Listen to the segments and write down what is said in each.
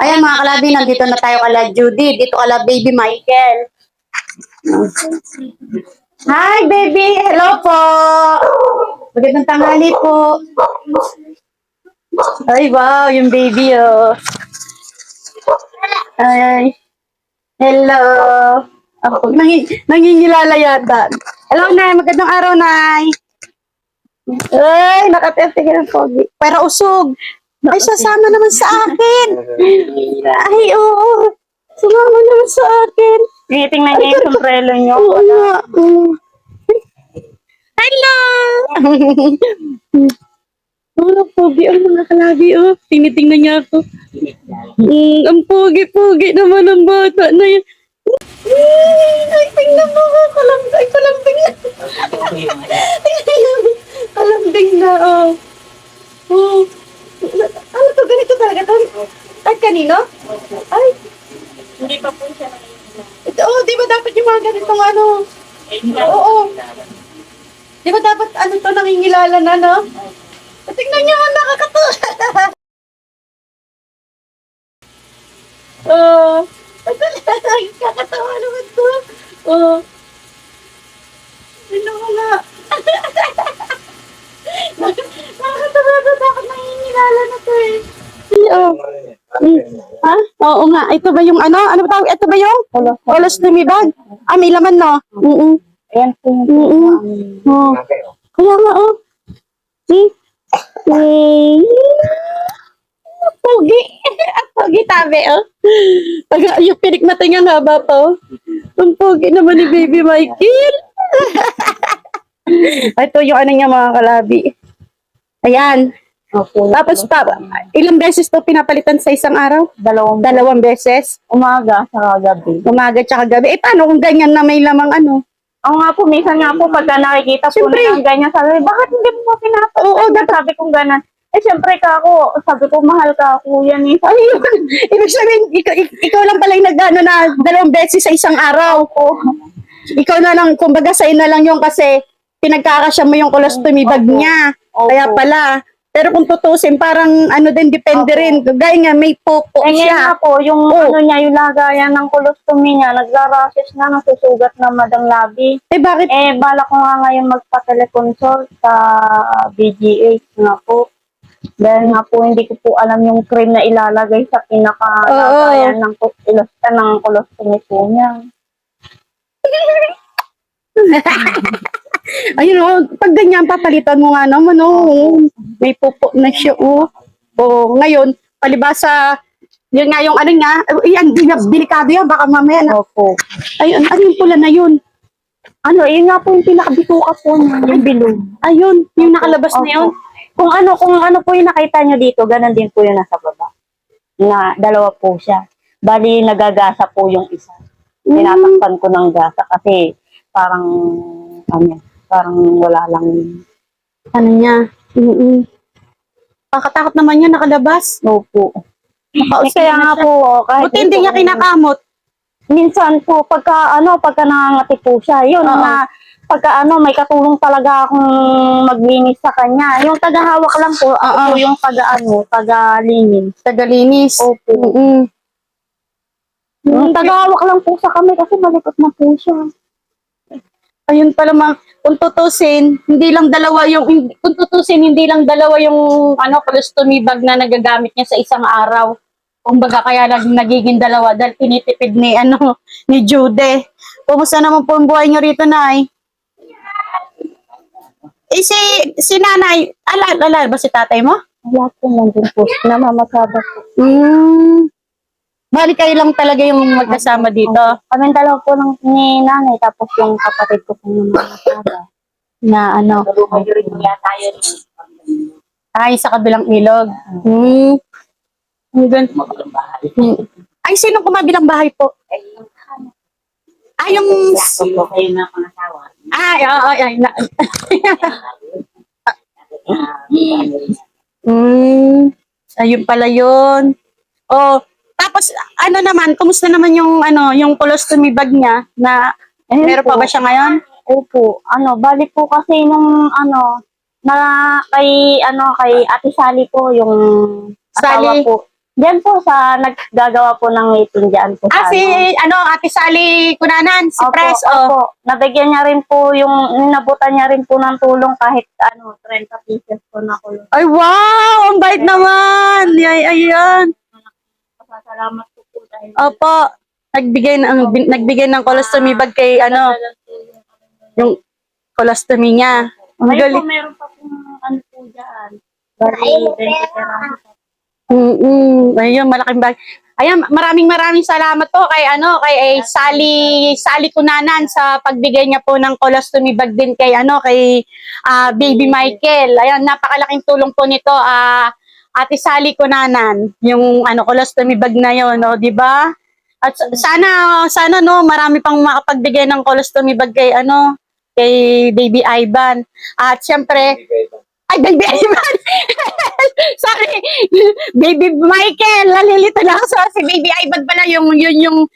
Ayan mga kalabi, nandito na tayo kala Judy. Dito kala baby Michael. Hi baby! Hello po! Magandang tanghali po. Ay wow, yung baby oh. Ay, hello. Ako, nangingilala yata. Hello Nay, magandang araw Nay. Ay, nakatertigil ng pogi. Pero usog. Ay, sasama naman sa akin. Ay, oo. Sumama naman sa akin. Tingnan niya yung sombrero niyo. Oo nga. Hello! Oh, pogi ang mga kalabi, oh. Tinitingnan niya ako. Ang pogi-pogi naman ang bata na yan. Ay, tingnan mo ko. Kalambing na. Kalambing na, oh. Oh. Ano to? Ganito talaga to? Ay, kanino? Ay. Hindi pa po siya Oo, di ba dapat yung mga ganitong ano? Oo. Di ba dapat ano to, nangingilala na, no? Tingnan niyo, nakakatuwa. Oh. Kakatawa naman to. Oh. Ano ko nga? Nakakatawa to, dapat nangingilala na to eh. Oh. Ha? Oo nga. Ito ba yung ano? Ano ba tawag? Ito ba yung? Olos lumibag. Ah, may laman, no? Ayan po yung Oh. Kaya nga, oh. See? Pogi. Pogi tabi, oh. Pag yung pinik na tingang haba pa, oh. Ang pogi naman ni Baby Michael. Ito yung ano niya, mga kalabi. Ayan. Tapos pa, ilang beses to pinapalitan sa isang araw? Dalawang beses. umaga sa gabi. Umaga tsaka gabi. Eh, paano kung ganyan na may lamang ano? Oo nga po, minsan nga po pagka nakikita po Siyempre. nilang ganyan, sabi, bakit hindi mo po pinapalitan? Oo, dapat. Sabi kong gano'n. Eh, siyempre ka ako, sabi ko, mahal ka ako yan eh. Ay, ibig sabihin, ikaw lang pala yung nag-ano na dalawang beses sa isang araw. Ikaw na lang, kumbaga sa'yo na lang yung kasi pinagkakasya mo yung colostomy bag niya. Opo. Kaya pala. Pero kung tutusin, parang ano din, depende rin. Gaya nga, may popo Eh, ngayon siya. nga po, yung ano niya, yung lagayan ng colostomy niya, nagra-rashes na, nasusugat na madang labi. Eh, bakit? Eh, bala ko nga ngayon magpa-teleconsult sa BGH nga po. Dahil nga po, hindi ko po alam yung cream na ilalagay sa pinaka-lagayan ng colostomy po niya. Ayun o, pag ganyan, papalitan mo nga naman o. May pupo na siya o. O, ngayon, palibasa, yun nga yung ano nga, yan, delikado yan, baka mamaya na. Opo. Ayun, ano yung pula na yun? Ano, yun nga po yung pinakabituka po niya, yung bilog. Ayun, yung nakalabas na yun. Kung ano po yung nakita nyo dito, ganun din po yung nasa baba. Na dalawa po siya. Bali, nagagasa po yung isa. Tinatakpan ko ng gasa kasi parang, parang wala lang. Ano niya? Kakatakot naman niya, nakalabas. Opo. Kaya nga po, kahit Buti hindi niya kinakamot. minsan po, pagka nangangati po siya, yun na, pagka may katulong talaga akong maglinis sa kanya. Yung tagahawak lang po, ako po yung tagalinis. Tagalinis. Opo. Yung tagahawak lang po sa kami kasi malikot na po siya. Ayun pala kung tutusin, hindi lang dalawa yung colostomy bag na nagagamit niya sa isang araw. Kumbaga kaya nagiging dalawa dahil tinitipid ni Jude. Kumusta naman po ang buhay niyo rito, Nay? Eh si Nanay, alala ba si tatay mo? Wala po nandun po. Namamasada po. Bali kayo lang talaga yung magkasama dito. Kami dalawa po ni nanay, tapos yung kapatid ko po namamasada. Na ano? Ay, sa kabilang ilog. Ay, sino kumabilang bahay po? Ay, yung... Ay, oo, ay. Ayun pala yun. Oh, tapos ano naman, kumusta naman yung colostomy bag niya na meron pa ba siya ngayon? Opo, bali po kasi nung na kay Ate Sally po yung asawa Sally? po. Diyan po sa naggagawa po ng meeting diyan po sa Si, Ate Sally Kunanan, si Opo, Pres, opo. Nabigyan niya rin po nabutan niya rin po ng tulong kahit 30 pieces po na kulong. Ay, wow! Ang bait naman! Ayan. Pasalamat po dahil Opo. Nagbigay ng colostomy bag kay, yung colostomy niya. Ang Ngayon po, galing. meron pa pong po dyan. Bali, 20 pesos. Ayun, malaking bag. Ayan, maraming salamat po kay Sally Kunanan sa pagbigay niya po ng colostomy bag din kay Baby Michael. Ayan, napakalaking tulong po nito Ate Sally Kunanan, yung colostomy bag na 'yon, di ba? At sana no, marami pang makapagbigay ng colostomy bag kay Baby Ivan. At syempre, ay, Baby Ivan! Sorry! Baby Michael! Nalilito na ako. Si Baby Ivan pala yung yung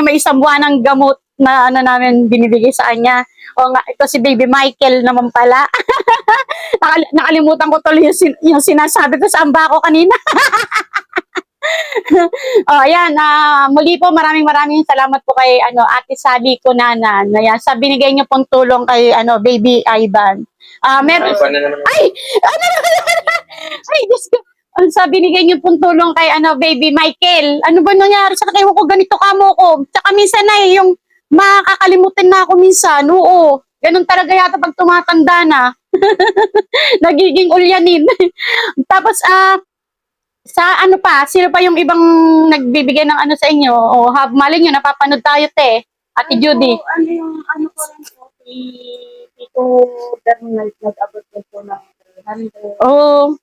may isang buwan ng gamot na namin binibigay sa kanya. O nga, ito si Baby Michael naman pala. Nakalimutan ko tuloy yung sinasabi ko sa amba ko kanina. Ayan, muli po maraming salamat po kay Ate Sally Kunanan. Ayan, sa binigay niyo pong tulong kay Baby Ivan. Meron ay ay Diyos ko. Sa binigay niyo pong tulong kay Baby Michael. Ano ba nangyari sa kayo ko ganito kamo ko? Tsaka minsan na yung makakalimutan na ako minsan. Oo. Ganun talaga yata pag tumatanda na. Nagiging ulyanin. Tapos sa sino pa yung ibang nagbibigay ng sa inyo? O malay nyo, napapanood tayo, te. Ate Judy. Po rin po, si Tito Bernal nag-abot po ng 300. Oh.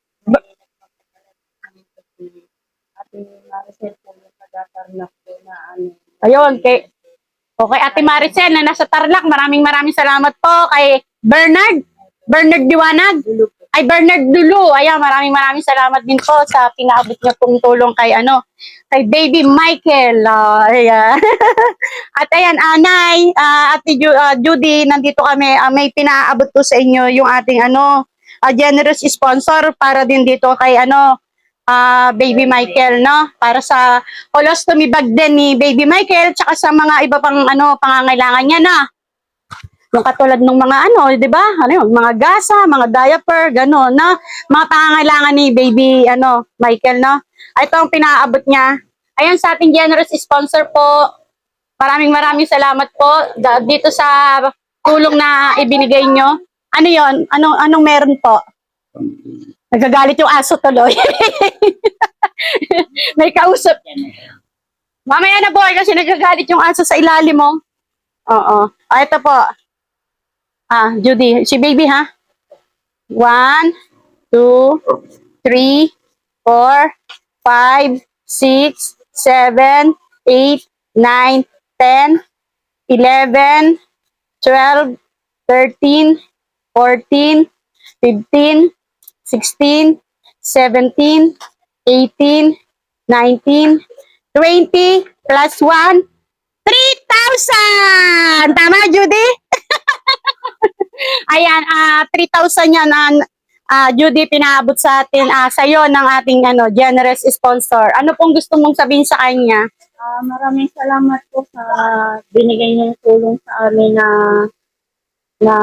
Ate Maricel po yung nag-atarnak po na Ayun, Okay, Ate Maricel na nasa Tarlac, maraming salamat po kay Bernard Diwanag. Ay, Bernard Dulu. Ayan, maraming salamat din po sa pinaabot niyo pong tulong kay kay Baby Michael. Ayan. At ayan, Nay, Ate Judy, nandito kami. May pinaabot po sa inyo yung ating generous sponsor para din dito kay Baby Michael, no? Para sa colostomy bag din ni Baby Michael tsaka sa mga iba pang pangangailangan niya na. Yung katulad ng mga di ba? Mga gasa, mga diaper, gano'n, na mga pangangailangan ni Baby Michael, no? Ito ang pinaabot niya. Ayan sa ating generous sponsor po. Maraming salamat po dito sa tulong na ibinigay nyo. Ano 'yon? Anong meron po? Nagagalit yung aso tuloy. May kausap. Mamaya na boy kasi nagagalit yung aso sa ilalim mo. Oo. Ito po. Judy, si Baby ha? 1, 2, 3, 4, 5, 6, 7, 8, 9, 10, 11, 12, 13, 14, 15, 16, 17, 18, 19, 20, plus 1, 3,000! Tama, Judy? Ayan, 3,000 yan, Judy, pinaabot sa atin, sa'yo ng ating generous sponsor. Ano pong gusto mong sabihin sa kanya? Maraming salamat po sa binigay niyong tulong sa amin na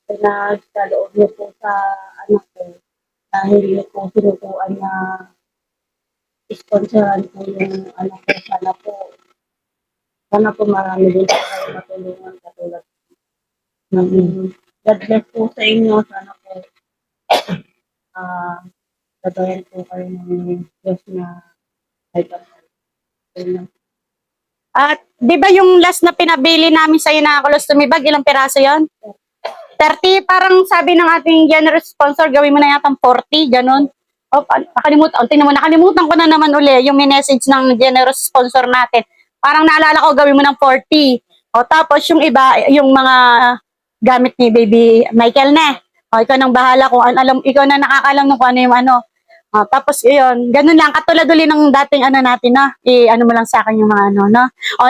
pinagkaloob niyo po sa anak ko. Dahil niyo po sinubuan na sponsoran po yung anak ko. Sana po marami din po kayo matulungan katulad. God bless po sa inyo. Sana po gagawin po kayo ng Diyos na kahit At di ba yung last na pinabili namin sa'yo na colostomy bag, ilang piraso yon? 30, parang sabi ng ating generous sponsor, gawin mo na yata 40, ganun. Nakalimutan ko na naman uli yung message ng generous sponsor natin. Parang naalala ko, gawin mo ng 40. Tapos yung iba, yung mga gamit ni Baby Michael na. Ikaw nang bahala kung ikaw na nakakalam nung kung ano yung tapos yun, ganun lang, katulad uli ng dating natin, no? Mo lang sa akin yung mga no?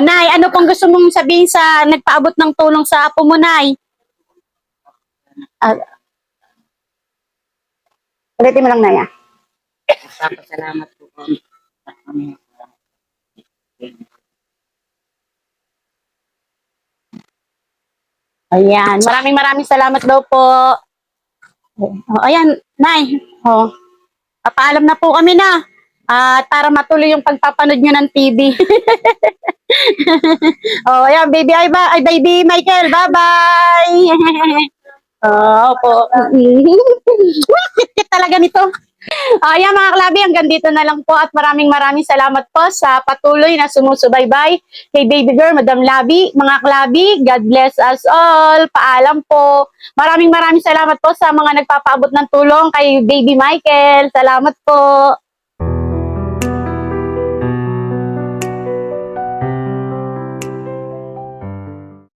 Nay, ano pong gusto mong sabihin sa nagpaabot ng tulong sa apo mo, Nay? Ulitin mo lang, Nay, Papasalamat po kami. Ayan, maraming salamat daw po. Oh, ayan, Nay. Oh, papaalam na po kami na. At para matuloy yung pagpapanood nyo ng TV. Oh, ayan, baby, ay, baby Michael, bye-bye. Oh, po. Cute talaga nito. Ayan mga klabi, hanggang dito na lang po at maraming salamat po sa patuloy na sumusubaybay kay Baby Girl, Madam Labi. Mga klabi, God bless us all. Paalam po. Maraming salamat po sa mga nagpapaabot ng tulong kay Baby Michael. Salamat po.